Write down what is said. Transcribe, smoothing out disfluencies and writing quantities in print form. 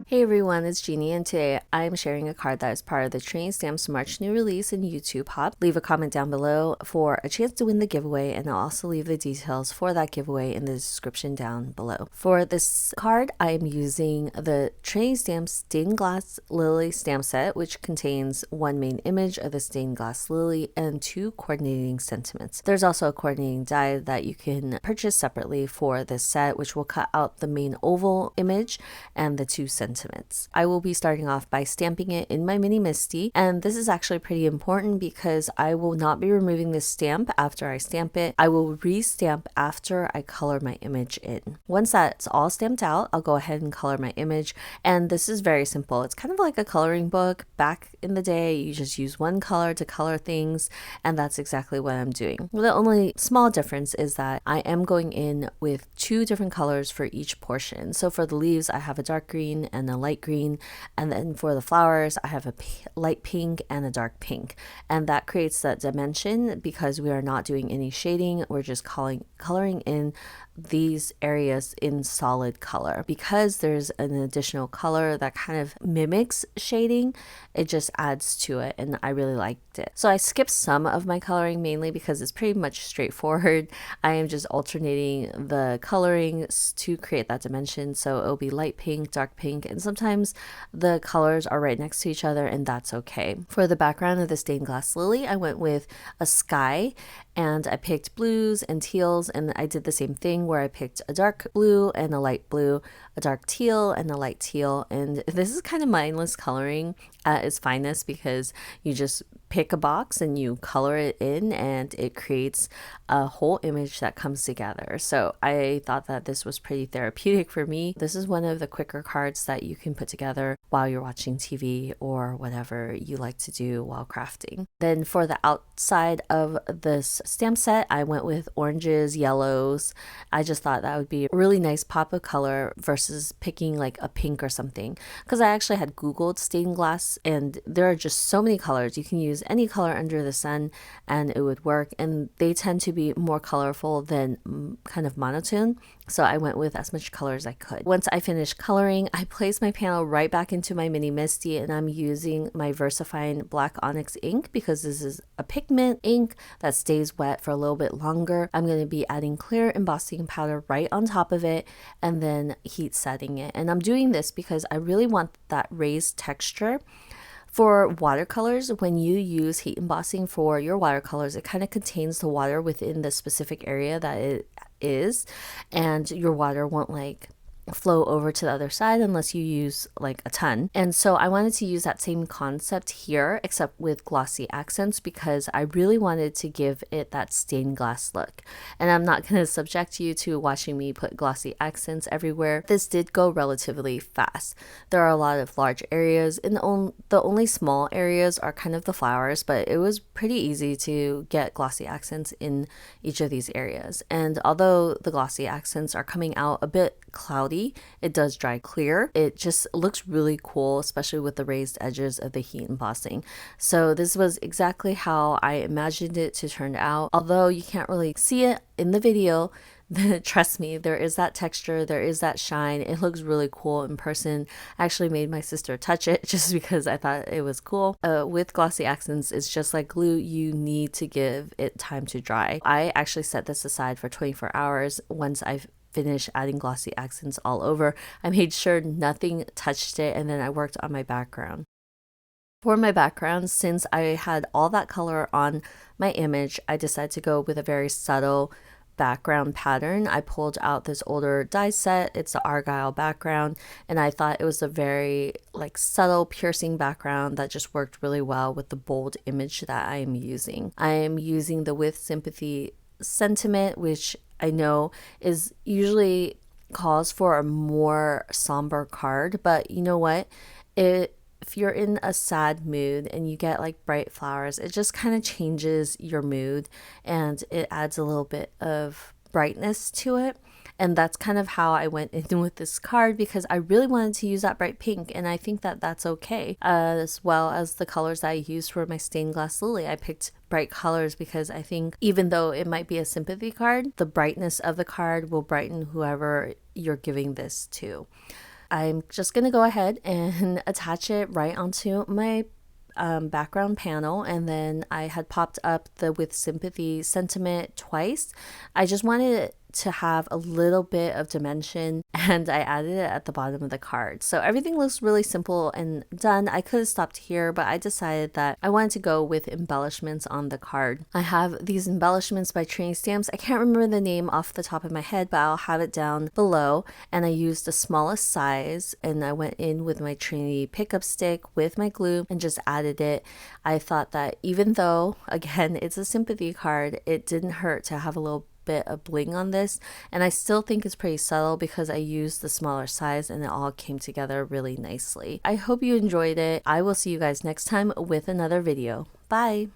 Hey everyone, it's Gina, and today I'm sharing a card that is part of the Trinity Stamps March new release in YouTube Hop. Leave a comment down below for a chance to win the giveaway, and I'll also leave the details for that giveaway in the description down below. For this card, I'm using the Trinity Stamps Stained Glass Lily stamp set, which contains one main image of the stained glass lily and two coordinating sentiments. There's also a coordinating die that you can purchase separately for this set, which will cut out the main oval image and the two sentiments. I will be starting off by stamping it in my mini MISTI, and this is actually pretty important because I will not be removing this stamp after I stamp it. I will re-stamp after I color my image in. Once that's all stamped out, I'll go ahead and color my image, and this is very simple. It's kind of like a coloring book. Back in the day, you just use one color to color things, and that's exactly what I'm doing. The only small difference is that I am going in with two different colors for each portion. So for the leaves, I have a dark green and a light green, and then for the flowers I have a light pink and a dark pink, and that creates that dimension because we are not doing any shading. We're just coloring in these areas in solid color. Because there's an additional color that kind of mimics shading, it just adds to it, and I really liked it. So I skipped some of my coloring mainly because it's pretty much straightforward. I am just alternating the coloring to create that dimension, so it'll be light pink, dark pink, and sometimes the colors are right next to each other, and that's okay. For the background of the stained glass lily, I went with a sky, and I picked blues and teals, and I did the same thing where I picked a dark blue and a light blue, a dark teal and a light teal. And this is kind of mindless coloring at its finest because you just pick a box and you color it in, and it creates a whole image that comes together. So I thought that this was pretty therapeutic for me. This is one of the quicker cards that you can put together while you're watching TV or whatever you like to do while crafting. Then for the outside of this stamp set, I went with oranges, yellows. I just thought that would be a really nice pop of color versus picking like a pink or something, because I actually had Googled stained glass and there are just so many colors. You can use any color under the sun and it would work, and they tend to be more colorful than kind of monotone, so I went with as much color as I could. Once I finished coloring, I placed my panel right back into my mini MISTI, and I'm using my Versafine black Onyx ink because this is a pigment ink that stays wet for a little bit longer. I'm going to be adding clear embossing powder right on top of it and then heat setting it, and I'm doing this because I really want that raised texture. For watercolors, when you use heat embossing for your watercolors, it kind of contains the water within the specific area that it is, and your water won't like flow over to the other side unless you use like a ton. And so I wanted to use that same concept here, except with glossy accents, because I really wanted to give it that stained glass look. And I'm not going to subject you to watching me put glossy accents everywhere. This did go relatively fast. There are a lot of large areas, and the only small areas are kind of the flowers, but it was pretty easy to get glossy accents in each of these areas. And although the glossy accents are coming out a bit cloudy, it does dry clear. It just looks really cool, especially with the raised edges of the heat embossing. So this was exactly how I imagined it to turn out. Although you can't really see it in the video, trust me, there is that texture, there is that shine. It looks really cool in person. I actually made my sister touch it just because I thought it was cool. With glossy accents, it's just like glue. You need to give it time to dry. I actually set this aside for 24 hours. Once I've finish adding glossy accents all over, I made sure nothing touched it, and then I worked on my background. For my background, since I had all that color on my image, I decided to go with a very subtle background pattern. I pulled out this older die set. It's the Argyle background, and I thought it was a very like subtle piercing background that just worked really well with the bold image that I am using. I am using the With Sympathy sentiment, which I know is usually calls for a more somber card, but you know what? If you're in a sad mood and you get like bright flowers, it just kind of changes your mood and it adds a little bit of brightness to it. And that's kind of how I went in with this card, because I really wanted to use that bright pink, and I think that that's okay, as well as the colors that I used for my stained glass lily. I picked bright colors because I think even though it might be a sympathy card, the brightness of the card will brighten whoever you're giving this to. I'm just gonna go ahead and attach it right onto my background panel, and then I had popped up the With Sympathy sentiment twice. I just wanted it to have a little bit of dimension, and I added it at the bottom of the card. So everything looks really simple and done. I could have stopped here, but I decided that I wanted to go with embellishments on the card. I have these embellishments by Trinity Stamps. I can't remember the name off the top of my head, but I'll have it down below. And I used the smallest size, and I went in with my Trinity pickup stick with my glue and just added it. I thought that even though, again, it's a sympathy card, it didn't hurt to have a little bit of bling on this, and I still think it's pretty subtle because I used the smaller size and it all came together really nicely. I hope you enjoyed it. I will see you guys next time with another video. Bye!